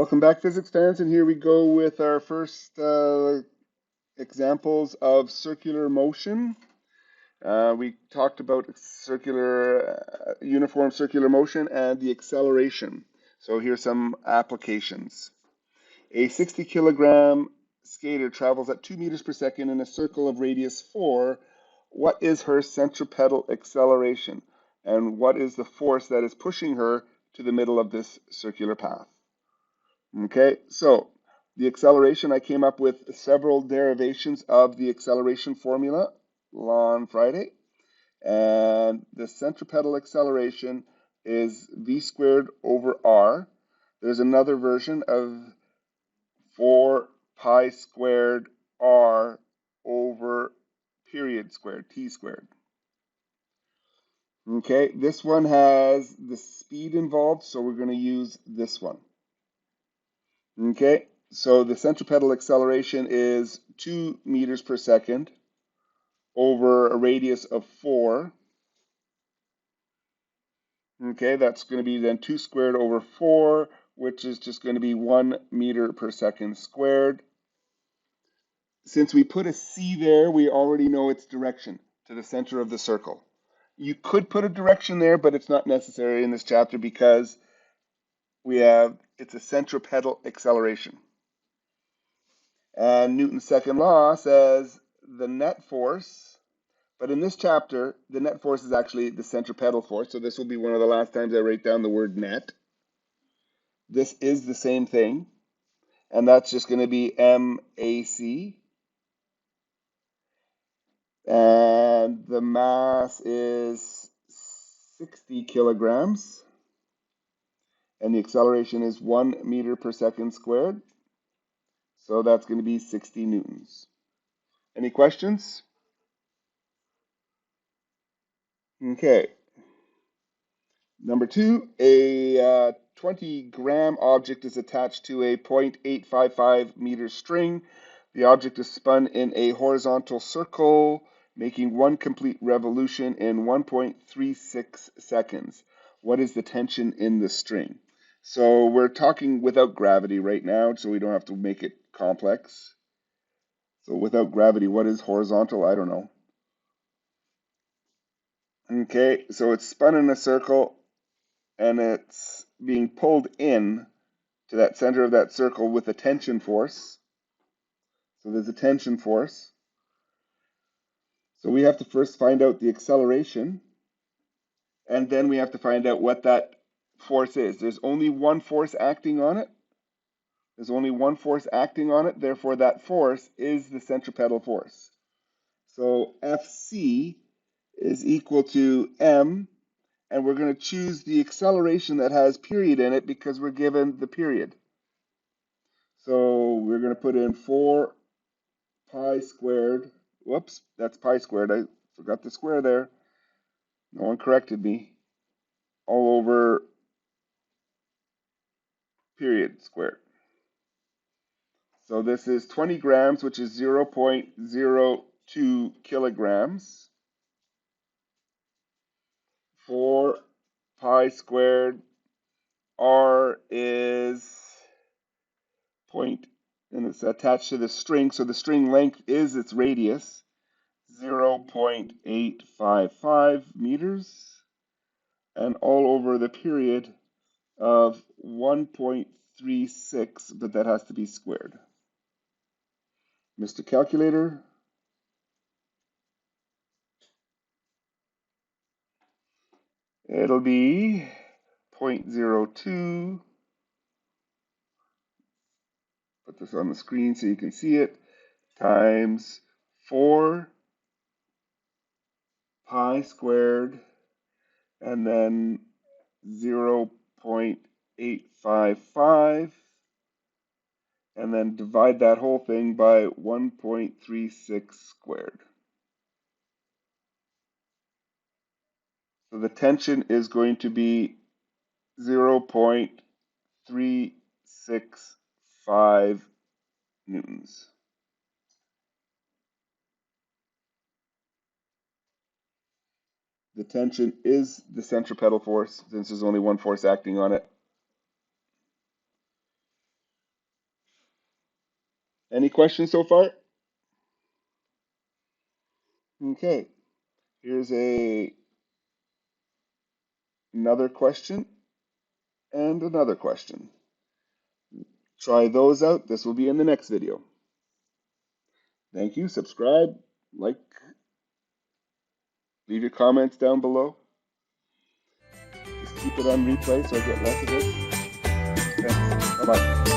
Welcome back, physics fans, and here we go with our first examples of circular motion. We talked about uniform circular motion and the acceleration. So here's some applications. A 60 kilogram skater travels at 2 meters per second in a circle of radius 4. What is her centripetal acceleration? And what is the force that is pushing her to the middle of this circular path? Okay, so the acceleration, I came up with several derivations of the acceleration formula on Friday. And the centripetal acceleration is v squared over r. There's another version of 4 pi squared r over period squared, t squared. Okay, this one has the speed involved, so we're going to use this one. Okay, so the centripetal acceleration is 2 meters per second over a radius of 4. Okay, that's going to be then 2 squared over 4, which is just going to be 1 meter per second squared. Since we put a C there, we already know its direction to the center of the circle. You could put a direction there, but it's not necessary in this chapter because it's a centripetal acceleration. And Newton's second law says the net force, but in this chapter, the net force is actually the centripetal force. So this will be one of the last times I write down the word net. This is the same thing, and that's just going to be MAC. And the mass is 60 kilograms. And the acceleration is 1 meter per second squared. So that's going to be 60 newtons. Any questions? Okay. Number 2, a 20-gram object is attached to a 0.855 meter string. The object is spun in a horizontal circle, making one complete revolution in 1.36 seconds. What is the tension in the string? So we're talking without gravity right now, so we don't have to make it complex. So without gravity, what is horizontal? I don't know. Okay, so it's spun in a circle, and it's being pulled in to that center of that circle with a tension force. So there's a tension force. So we have to first find out the acceleration, and then we have to find out what that force is. There's only one force acting on it. There's only one force acting on it, therefore that force is the centripetal force. So Fc is equal to m, and we're going to choose the acceleration that has period in it because we're given the period. So we're going to put in 4 pi squared. Whoops, that's pi squared. I forgot the square there. No one corrected me. All over period squared. So this is 20 grams, which is 0.02 kilograms. 4 pi squared. R is point, and it's attached to the string, so the string length is its radius, 0.855 meters, and all over the period of 1.36, but that has to be squared. Mr. Calculator. It'll be 0.02. Put this on the screen so you can see it. Times 4 pi squared, and then 0.855, and then divide that whole thing by 1.36 squared. So the tension is going to be 0.365 newtons. The tension is the centripetal force, since there's only one force acting on it. Any questions so far? Okay, here's another question and another question. Try those out. This will be in the next video. Thank you. Subscribe, like, leave your comments down below. Just keep it on replay so I get less of it. Thanks. Bye-bye.